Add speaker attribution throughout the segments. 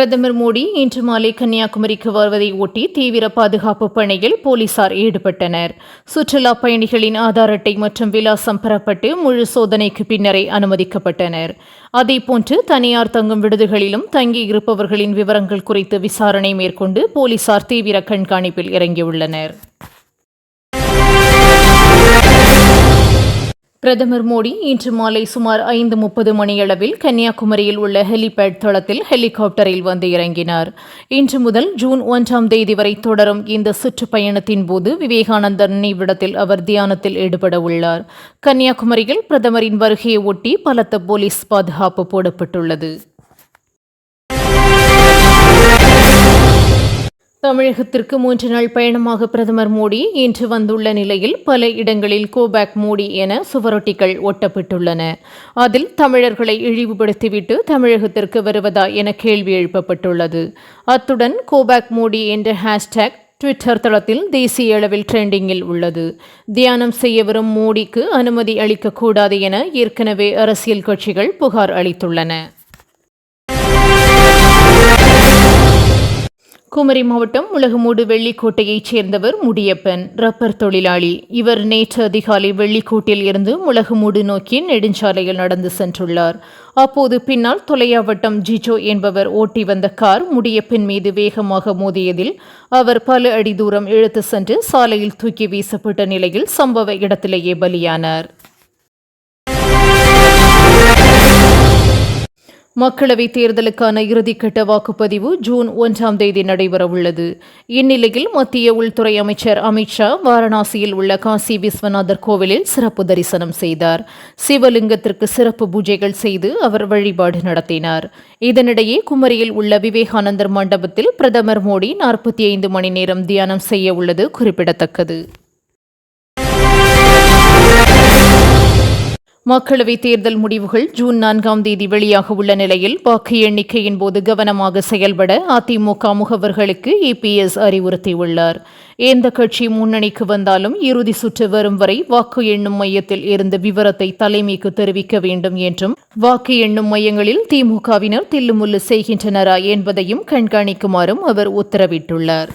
Speaker 1: பிரதமர் மோடி இன்று மாலை கன்னியாகுமரிக்கு வருவதை ஒட்டி தீவிர பாதுகாப்பு பணியில் போலீசார் ஈடுபட்டனர். சுற்றுலா பயணிகளின் ஆதார் அட்டை மற்றும் விலாசம் பெறப்பட்டு முழு சோதனைக்கு பின்னரே அனுமதிக்கப்பட்டனர். அதேபோன்று தனியார் தங்கும் விடுதிகளிலும் தங்கியிருப்பவர்களின் விவரங்கள் குறித்து விசாரணை மேற்கொண்டு போலீசார் தீவிர கண்காணிப்பில் இறங்கியுள்ளனர். பிரதமர் மோடி இன்று மாலை சுமார் 5:30 மணியளவில் கன்னியாகுமரியில் உள்ள ஹெலிபேட் தளத்தில் ஹெலிகாப்டரில் வந்து இறங்கினார். இன்று முதல் ஜூன் 1ஆம் தேதி வரை தொடரும் இந்த சுற்றுப்பயணத்தின் போது விவேகானந்தர் நினைவிடத்தில் அவர் தியானத்தில் ஈடுபட உள்ளார். கன்னியாகுமரியில் பிரதமரின் வருகையை ஒட்டி பலத்த போலீஸ் பாதுகாப்பு போடப்பட்டுள்ளது. தமிழகத்திற்கு 3 நாள் பயணமாக பிரதமர் மோடி இன்று வந்துள்ள நிலையில் பல இடங்களில் கோபேக் மோடி என சுவரொட்டிகள் ஒட்டப்பட்டுள்ளன. அதில் தமிழர்களை இழிவுபடுத்திவிட்டு தமிழகத்திற்கு வருவதா என கேள்வி எழுப்பப்பட்டுள்ளது. அத்துடன் கோபேக் மோடி என்ற ஹேஷ்டேக் ட்விட்டர் தளத்தில் தேசிய அளவில் ட்ரெண்டிங்கில் உள்ளது. தியானம் செய்ய வரும் மோடிக்கு அனுமதி அளிக்கக்கூடாது என ஏற்கனவே அரசியல் கட்சிகள் புகார் அளித்துள்ளன. குமரி மாவட்டம் முளகுமூடு வெள்ளிக்கோட்டையைச் சேர்ந்தவர் முடியப்பன், ரப்பர் தொழிலாளி. இவர் நேற்று அதிகாலை வெள்ளிக்கோட்டில் இருந்து முளகுமூடு நோக்கி நெடுஞ்சாலையில் நடந்து சென்றுள்ளார். அப்போது பின்னால் தொலையாவட்டம் ஜிஜோ என்பவர் ஓட்டி வந்த கார் முடியப்பன் மீது வேகமாக மோதியதில் அவர் பல அடி தூரம் இழுத்து சென்று சாலையில் தூக்கி வீசப்பட்ட நிலையில் சம்பவ இடத்திலேயே பலியானார். மக்களவைத் தேர்தலுக்கான இறுதிக்கட்ட வாக்குப்பதிவு ஜூன் 1ஆம் தேதி நடைபெறவுள்ளது. இந்நிலையில் மத்திய உள்துறை அமைச்சர் அமித்ஷா வாரணாசியில் உள்ள காசி விஸ்வநாதர் கோவிலில் சிறப்பு தரிசனம் செய்தார். சிவலிங்கத்திற்கு சிறப்பு பூஜைகள் செய்து அவர் வழிபாடு நடத்தினார். இதனிடையே குமரியில் உள்ள விவேகானந்தர் மண்டபத்தில் பிரதமர் மோடி 45 மணி நேரம் தியானம் செய்ய உள்ளது குறிப்பிடத்தக்கது. மக்களவைத் தேர்தல் முடிவுகள் ஜூன் 4ஆம் தேதி வெளியாக உள்ள நிலையில் வாக்கு எண்ணிக்கையின் போது கவனமாக செயல்பட அதிமுக முகவர்களுக்கு இபிஎஸ் அறிவுறுத்தியுள்ளார். எந்த கட்சி முன்னணிக்கு வந்தாலும் இறுதி சுற்று வரும் வரை வாக்கு எண்ணும் மையத்தில் இருந்த விவரத்தை தலைமைக்கு தெரிவிக்க வேண்டும் என்றும், வாக்கு எண்ணும் மையங்களில் திமுகவினர் தில்லுமுல்லு செய்கின்றனரா என்பதையும் கண்காணிக்குமாறும் அவர் உத்தரவிட்டுள்ளார்.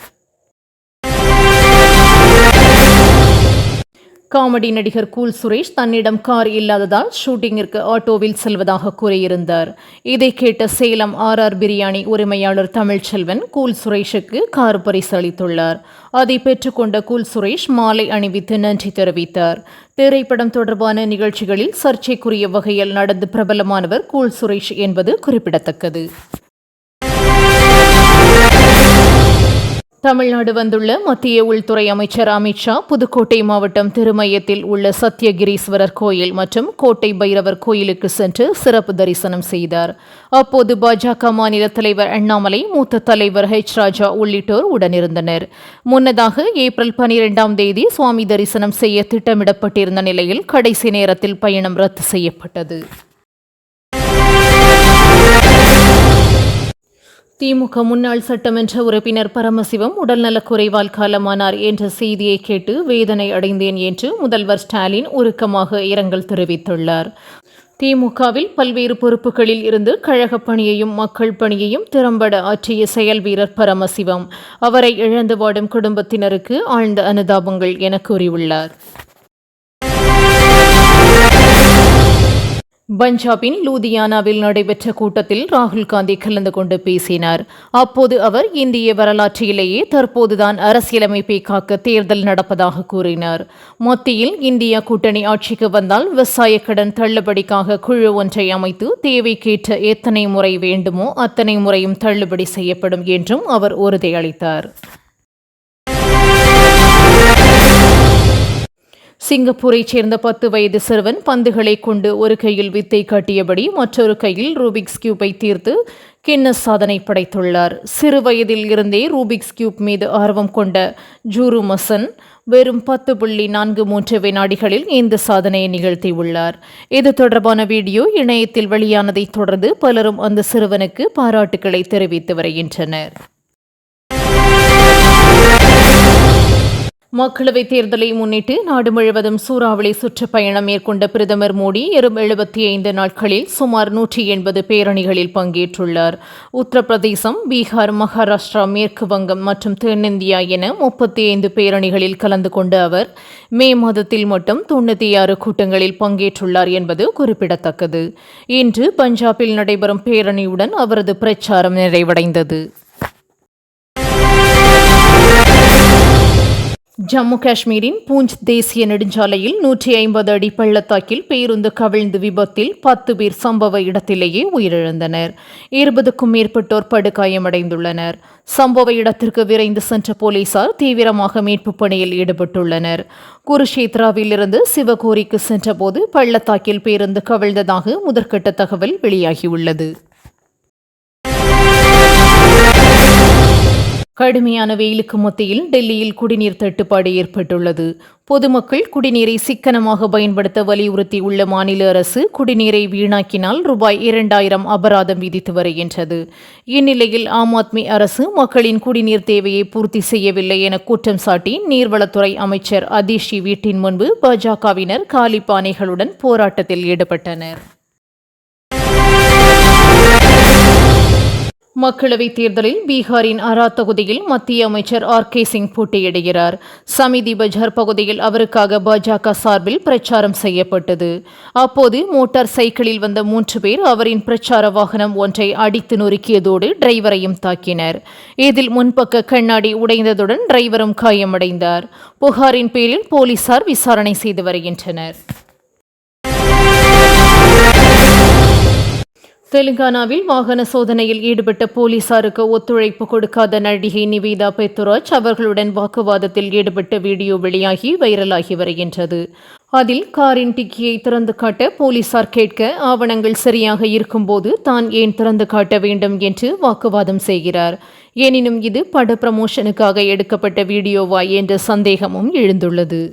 Speaker 1: காமெடி நடிகர் கூல் சுரேஷ் தன்னிடம் கார் இல்லாததால் ஷூட்டிங்கிற்கு ஆட்டோவில் செல்வதாக கூறியிருந்தார். இதை கேட்ட சேலம் RR பிரியாணி உரிமையாளர் தமிழ்ச்செல்வன் கூல் சுரேஷுக்கு கார் பரிசு அளித்துள்ளார். அதை பெற்றுக்கொண்ட கூல் சுரேஷ் மாலை அணிவித்து நன்றி தெரிவித்தார். திரைப்படம் தொடர்பான நிகழ்ச்சிகளில் சர்ச்சைக்குரிய வகையில் நடந்து பிரபலமானவர் கூல் சுரேஷ் என்பது குறிப்பிடத்தக்கது. தமிழ்நாடு வந்துள்ள மத்திய உள்துறை அமைச்சர் அமித்ஷா புதுக்கோட்டை மாவட்டம் திருமயத்தில் உள்ள சத்தியகிரீஸ்வரர் கோயில் மற்றும் கோட்டை பைரவர் கோயிலுக்கு சென்று சிறப்பு தரிசனம் செய்தார். அப்போது பாஜக மாநில தலைவர் அண்ணாமலை, மூத்த தலைவர் ராஜா உள்ளிட்டோர் உடனிருந்தனர். முன்னதாக ஏப்ரல் 12ஆம் தேதி சுவாமி தரிசனம் செய்ய திட்டமிடப்பட்டிருந்த நிலையில் கடைசி நேரத்தில் பயணம் ரத்து செய்யப்பட்டது. திமுக முன்னாள் சட்டமன்ற உறுப்பினர் பரமசிவம் உடல்நலக்குறைவால் காலமானார் என்ற செய்தியை கேட்டு வேதனை அடைந்தேன் என்று முதல்வர் ஸ்டாலின் உருக்கமாக இரங்கல் தெரிவித்துள்ளார். திமுகவில் பல்வேறு பொறுப்புகளில் இருந்து கழக பணியையும் மக்கள் பணியையும் திறம்பட ஆற்றிய செயல் வீரர் பரமசிவம். அவரை இழந்து வாடும் குடும்பத்தினருக்கு ஆழ்ந்த அனுதாபங்கள் என கூறியுள்ளார். பஞ்சாபின் லூதியானாவில் நடைபெற்ற கூட்டத்தில் ராகுல் காந்தி கலந்து கொண்டு பேசினார். அப்போது அவர் இந்திய வரலாற்றிலேயே தற்போதுதான் அரசியலமைப்பை காக்க தேர்தல் நடப்பதாக கூறினார். மத்தியில் இந்தியா கூட்டணி ஆட்சிக்கு வந்தால் விவசாய கடன் தள்ளுபடிக்காக குழு ஒன்றை அமைத்து தேவைக்கேற்ற எத்தனை முறை வேண்டுமோ அத்தனை முறையும் தள்ளுபடி செய்யப்படும் என்றும் அவர் உறுதியளித்தார். சிங்கப்பூரைச் சேர்ந்த 10 வயது சிறுவன் பந்துகளை கொண்டு ஒரு கையில் வித்தை காட்டியபடி மற்றொரு கையில் ரூபிக்ஸ் கியூப்பை தீர்த்து கின்னஸ் சாதனை படைத்துள்ளார். சிறு வயதில் இருந்தே ரூபிக்ஸ் கியூப் மீது ஆர்வம் கொண்ட ஜூரு மசன் வெறும் 10.43 வினாடிகளில் இந்த சாதனையை நிகழ்த்தியுள்ளார். இது தொடர்பான வீடியோ இணையத்தில் வெளியானதை தொடர்ந்து பலரும் அந்த சிறுவனுக்கு பாராட்டுக்களை தெரிவித்து வருகின்றனர். மக்களவைத் தேர்தலை முன்னிட்டு நாடு முழுவதும் சூறாவளி சுற்றுப்பயணம் மேற்கொண்ட பிரதமர் மோடி 75 நாட்களில் சுமார் 180 பேரணிகளில் பங்கேற்றுள்ளார். உத்தரப்பிரதேசம், பீகார், மகாராஷ்டிரா, மேற்கு வங்கம் மற்றும் தென்னிந்தியா என 35 பேரணிகளில் கலந்து கொண்ட அவர் மே மாதத்தில் மட்டும் 96 கூட்டங்களில் பங்கேற்றுள்ளார் என்பது குறிப்பிடத்தக்கது. இன்று பஞ்சாபில் நடைபெறும் பேரணியுடன் அவரது பிரச்சாரம் நிறைவடைந்தது. ஜம்மு காஷ்மீரின் பூஞ்ச் தேசிய நெடுஞ்சாலையில் 150 அடி பள்ளத்தாக்கில் பேருந்து கவிழ்ந்து விபத்தில் 10 பேர் சம்பவ இடத்திலேயே உயிரிழந்தனர். 20க்கும் மேற்பட்டோர் படுகாயமடைந்துள்ளனர். சம்பவ இடத்திற்கு விரைந்து சென்ற போலீசார் தீவிரமாக மீட்புப் பணியில் ஈடுபட்டுள்ளனர். குருஷேத்ராவில் இருந்து சிவகோரிக்கு சென்றபோது பள்ளத்தாக்கில் பேருந்து கவிழ்ந்ததாக முதற்கட்ட தகவல் வெளியாகியுள்ளது. கடுமையான வெயிலுக்கு மத்தியில் டெல்லியில் குடிநீர் தட்டுப்பாடு ஏற்பட்டுள்ளது. பொதுமக்கள் குடிநீரை சிக்கனமாக பயன்படுத்த வலியுறுத்தியுள்ள மாநில அரசு குடிநீரை வீணாக்கினால் ரூபாய் 2000 அபராதம் விதித்து வருகின்றது. இந்நிலையில் ஆம் ஆத்மி அரசு மக்களின் குடிநீர் தேவையை பூர்த்தி செய்யவில்லை என குற்றம் சாட்டி நீர்வளத்துறை அமைச்சர் அதிஷி வீட்டின் முன்பு பாஜகவினர் காலி பானைகளுடன் போராட்டத்தில் ஈடுபட்டனர். மக்களவைத் தேர்தலில் பீகாரின் அரா தொகுதியில் மத்திய அமைச்சர் ஆர்.கே. சிங் போட்டியிடுகிறார். சமிதி பஜார் பகுதியில் அவருக்காக பாஜக சார்பில் பிரச்சாரம் செய்யப்பட்டது. அப்போது மோட்டார் சைக்கிளில் வந்த 3 பேர் அவரின் பிரச்சார வாகனம் ஒன்றை அடித்து நொறுக்கியதோடு டிரைவரையும் தாக்கினர். இதில் முன்பக்க கண்ணாடி உடைந்ததுடன் டிரைவரும் காயமடைந்தார். புகாரின் பேரில் போலீசார் விசாரணை செய்து வருகின்றனர். தெலுங்கானாவில் வாகன சோதனையில் ஈடுபட்ட போலீசாருக்கு ஒத்துழைப்பு கொடுக்காத நடிகை நிவேதா பெத்துராஜ் அவர்களுடன் வாக்குவாதத்தில் ஈடுபட்ட வீடியோ வெளியாகி வைரலாகி வருகின்றது. அதில் காரின் டிக்கியை திறந்து காட்ட போலீசார் கேட்க ஆவணங்கள் சரியாக இருக்கும்போது தான் ஏன் திறந்து காட்ட வேண்டும் என்று வாக்குவாதம் செய்கிறார். எனினும் இது பட ப்ரமோஷனுக்காக எடுக்கப்பட்ட வீடியோவா என்ற சந்தேகமும் எழுந்துள்ளது.